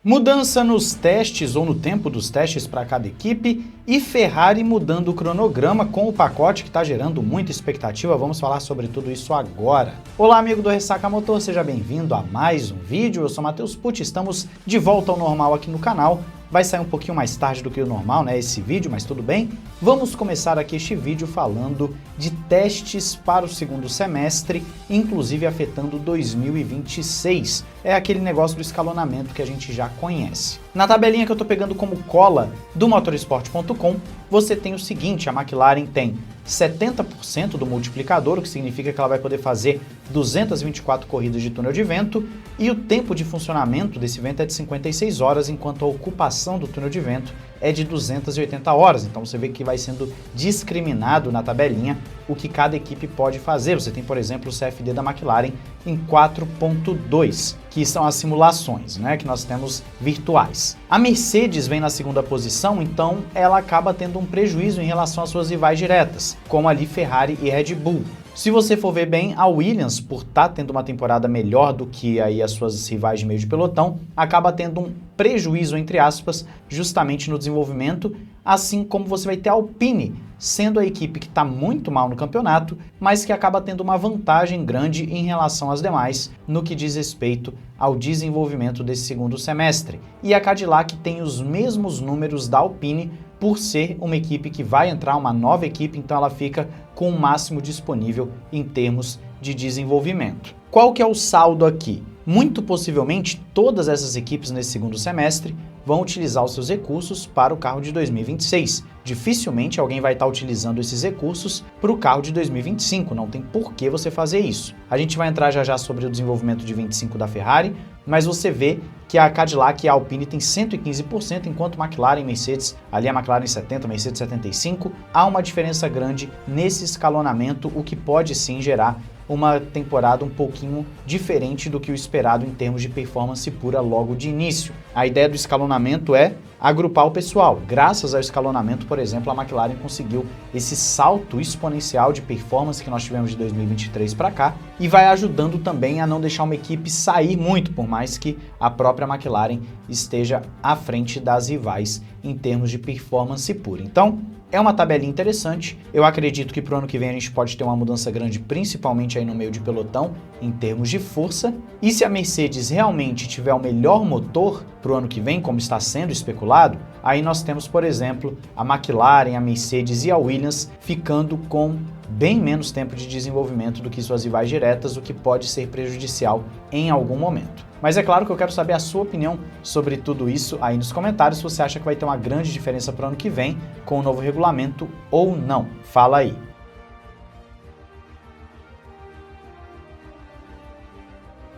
Mudança nos testes ou no tempo dos testes para cada equipe e Ferrari mudando o cronograma com o pacote que está gerando muita expectativa. Vamos falar sobre tudo isso agora. Olá, amigo do Ressaca Motor, seja bem-vindo a mais um vídeo. Eu sou Matheus Pucci, estamos de volta ao normal aqui no canal. Vai sair um pouquinho mais tarde do que o normal, né, esse vídeo, mas tudo bem. Vamos começar aqui este vídeo falando de testes para o segundo semestre, inclusive afetando 2026. É aquele negócio do escalonamento que a gente já conhece. Na tabelinha que eu tô pegando como cola do motorsport.com, você tem o seguinte: a McLaren tem 70% do multiplicador, o que significa que ela vai poder fazer 224 corridas de túnel de vento, e o tempo de funcionamento desse vento é de 56 horas, enquanto a ocupação do túnel de vento é de 280 horas. Então você vê que vai sendo discriminado na tabelinha o que cada equipe pode fazer. Você tem, por exemplo, o CFD da McLaren em 4.2, que são as simulações, né, que nós temos virtuais. A Mercedes vem na segunda posição, então ela acaba tendo um prejuízo em relação às suas rivais diretas, como ali Ferrari e Red Bull. Se você for ver bem, a Williams, por estar tendo uma temporada melhor do que aí as suas rivais de meio de pelotão, acaba tendo um prejuízo, entre aspas, justamente no desenvolvimento, assim como você vai ter a Alpine, sendo a equipe que está muito mal no campeonato, mas que acaba tendo uma vantagem grande em relação às demais no que diz respeito ao desenvolvimento desse segundo semestre. E a Cadillac tem os mesmos números da Alpine, por ser uma equipe que vai entrar, uma nova equipe, então ela fica com o máximo disponível em termos de desenvolvimento. Qual que é o saldo aqui? Muito possivelmente todas essas equipes nesse segundo semestre vão utilizar os seus recursos para o carro de 2026. Dificilmente alguém vai estar utilizando esses recursos para o carro de 2025, não tem por que você fazer isso. A gente vai entrar já sobre o desenvolvimento de 25 da Ferrari, mas você vê que a Cadillac e a Alpine tem 115%, enquanto McLaren e Mercedes, ali a McLaren 70%, Mercedes 75%, há uma diferença grande nesse escalonamento, o que pode sim gerar uma temporada um pouquinho diferente do que o esperado em termos de performance pura logo de início. A ideia do escalonamento é agrupar o pessoal. Graças ao escalonamento, por exemplo, a McLaren conseguiu esse salto exponencial de performance que nós tivemos de 2023 para cá e vai ajudando também a não deixar uma equipe sair muito, por mais que a própria McLaren esteja à frente das rivais em termos de performance pura. Então, é uma tabelinha interessante. Eu acredito que para o ano que vem a gente pode ter uma mudança grande, principalmente aí no meio de pelotão, em termos de força. E se a Mercedes realmente tiver o melhor motor para o ano que vem, como está sendo especulado, aí nós temos, por exemplo, a McLaren, a Mercedes e a Williams ficando com bem menos tempo de desenvolvimento do que suas rivais diretas, o que pode ser prejudicial em algum momento. Mas é claro que eu quero saber a sua opinião sobre tudo isso aí nos comentários, se você acha que vai ter uma grande diferença para o ano que vem com o novo regulamento ou não. Fala aí.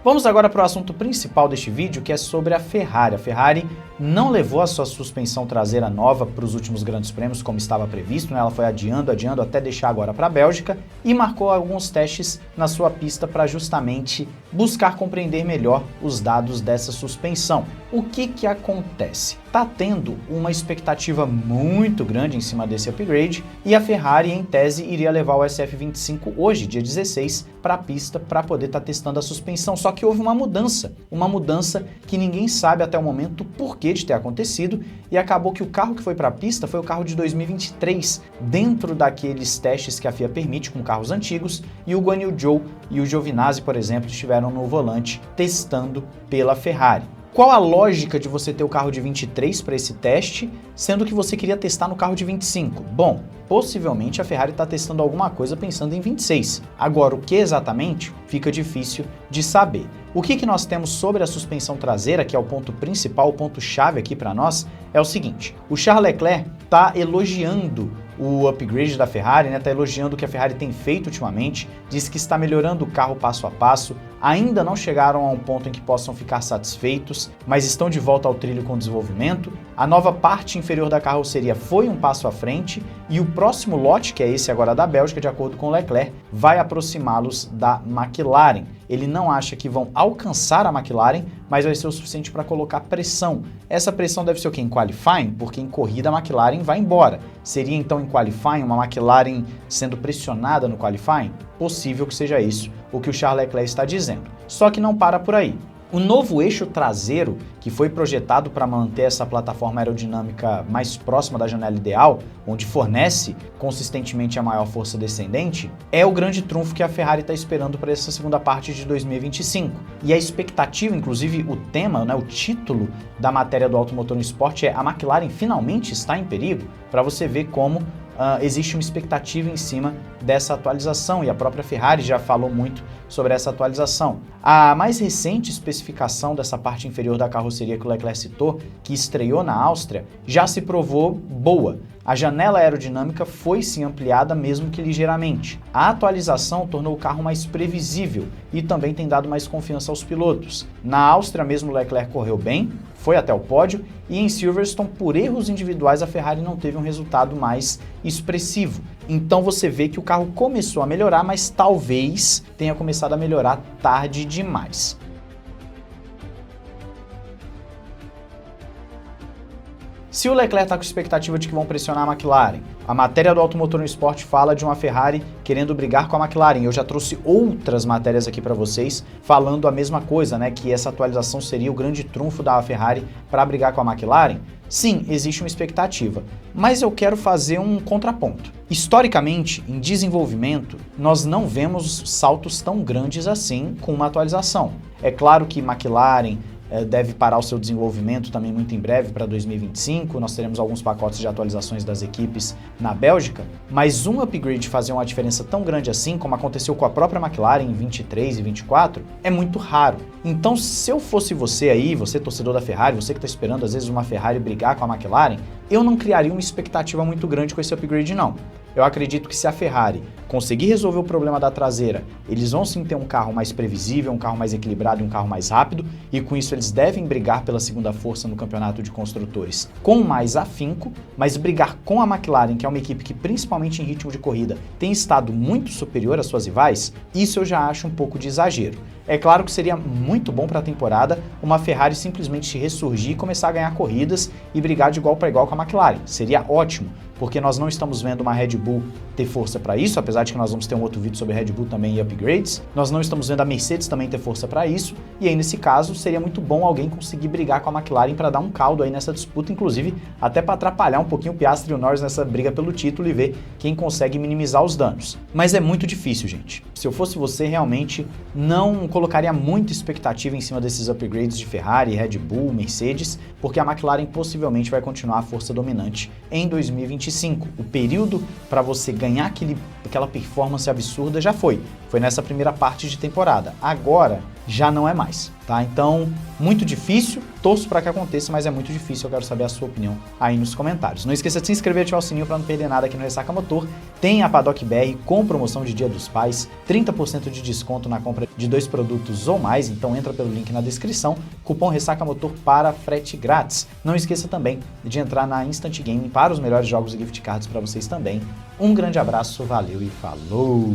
Vamos agora para o assunto principal deste vídeo, que é sobre a Ferrari. A Ferrari não levou a sua suspensão traseira nova para os últimos grandes prêmios como estava previsto, né? Ela foi adiando até deixar agora para a Bélgica e marcou alguns testes na sua pista para justamente buscar compreender melhor os dados dessa suspensão. O que acontece? Tá tendo uma expectativa muito grande em cima desse upgrade e a Ferrari, em tese, iria levar o SF25 hoje, dia 16, para a pista para poder estar testando a suspensão. Só que houve uma mudança que ninguém sabe até o momento o porquê de ter acontecido, e acabou que o carro que foi para a pista foi o carro de 2023, dentro daqueles testes que a FIA permite com carros antigos, e o Guan Yu Zhou e o Giovinazzi, por exemplo, estiveram no volante testando pela Ferrari. Qual a lógica de você ter o carro de 23 para esse teste, sendo que você queria testar no carro de 25? Bom, possivelmente a Ferrari está testando alguma coisa pensando em 26. Agora, o que exatamente fica difícil de saber. O que nós temos sobre a suspensão traseira, que é o ponto principal, o ponto-chave aqui para nós, é o seguinte: o Charles Leclerc está elogiando o upgrade da Ferrari, né? Está elogiando o que a Ferrari tem feito ultimamente, diz que está melhorando o carro passo a passo, ainda não chegaram a um ponto em que possam ficar satisfeitos, mas estão de volta ao trilho com o desenvolvimento. A nova parte inferior da carroceria foi um passo à frente e o próximo lote, que é esse agora da Bélgica, de acordo com o Leclerc, vai aproximá-los da McLaren. Ele não acha que vão alcançar a McLaren, mas vai ser o suficiente para colocar pressão. Essa pressão deve ser o quê? Em qualifying? Porque em corrida a McLaren vai embora. Seria então em qualifying uma McLaren sendo pressionada no qualifying? Possível que seja isso o que o Charles Leclerc está dizendo. Só que não para por aí. O novo eixo traseiro, que foi projetado para manter essa plataforma aerodinâmica mais próxima da janela ideal, onde fornece consistentemente a maior força descendente, é o grande trunfo que a Ferrari está esperando para essa segunda parte de 2025. E a expectativa, inclusive o tema, né, o título da matéria do Automotor no Esporte é "A McLaren finalmente está em perigo", para você ver como existe uma expectativa em cima dessa atualização, e a própria Ferrari já falou muito sobre essa atualização. A mais recente especificação dessa parte inferior da carroceria que o Leclerc citou, que estreou na Áustria, já se provou boa. A janela aerodinâmica foi sim ampliada, mesmo que ligeiramente. A atualização tornou o carro mais previsível e também tem dado mais confiança aos pilotos. Na Áustria mesmo o Leclerc correu bem, foi até o pódio, e em Silverstone, por erros individuais, a Ferrari não teve um resultado mais expressivo. Então você vê que o carro começou a melhorar, mas talvez tenha começado a melhorar tarde demais. Se o Leclerc está com expectativa de que vão pressionar a McLaren, a matéria do Automotor no Esporte fala de uma Ferrari querendo brigar com a McLaren. Eu já trouxe outras matérias aqui para vocês falando a mesma coisa, né? Que essa atualização seria o grande trunfo da Ferrari para brigar com a McLaren. Sim, existe uma expectativa, mas eu quero fazer um contraponto. Historicamente, em desenvolvimento, nós não vemos saltos tão grandes assim com uma atualização. É claro que McLaren deve parar o seu desenvolvimento também muito em breve, para 2025, nós teremos alguns pacotes de atualizações das equipes na Bélgica, mas um upgrade fazer uma diferença tão grande assim, como aconteceu com a própria McLaren em 23 e 24, é muito raro. Então, se eu fosse você aí, você torcedor da Ferrari, você que está esperando às vezes uma Ferrari brigar com a McLaren, eu não criaria uma expectativa muito grande com esse upgrade não. Eu acredito que se a Ferrari conseguir resolver o problema da traseira, eles vão sim ter um carro mais previsível, um carro mais equilibrado e um carro mais rápido, e com isso eles devem brigar pela segunda força no campeonato de construtores com mais afinco, mas brigar com a McLaren, que é uma equipe que principalmente em ritmo de corrida tem estado muito superior às suas rivais, isso eu já acho um pouco de exagero. É claro que seria muito bom para a temporada uma Ferrari simplesmente ressurgir e começar a ganhar corridas e brigar de igual para igual com a McLaren. Seria ótimo, porque nós não estamos vendo uma Red Bull ter força para isso, apesar de que nós vamos ter um outro vídeo sobre Red Bull também e upgrades. Nós não estamos vendo a Mercedes também ter força para isso, e aí nesse caso seria muito bom alguém conseguir brigar com a McLaren para dar um caldo aí nessa disputa, inclusive até para atrapalhar um pouquinho o Piastri e o Norris nessa briga pelo título e ver quem consegue minimizar os danos. Mas é muito difícil, gente. Se eu fosse você, realmente não colocaria muita expectativa em cima desses upgrades de Ferrari, Red Bull, Mercedes, porque a McLaren possivelmente vai continuar a força dominante em 2025. O período para você ganhar aquela performance absurda já foi nessa primeira parte de temporada. Agora já não é mais, tá? Então, muito difícil, torço para que aconteça, mas é muito difícil. Eu quero saber a sua opinião aí nos comentários. Não esqueça de se inscrever e ativar o sininho para não perder nada aqui no Ressaca Motor. Tem a Paddock BR com promoção de Dia dos Pais, 30% de desconto na compra de 2 produtos ou mais, então entra pelo link na descrição, cupom Ressaca Motor para frete grátis. Não esqueça também de entrar na Instant Gaming para os melhores jogos e gift cards para vocês também. Um grande abraço, valeu e falou!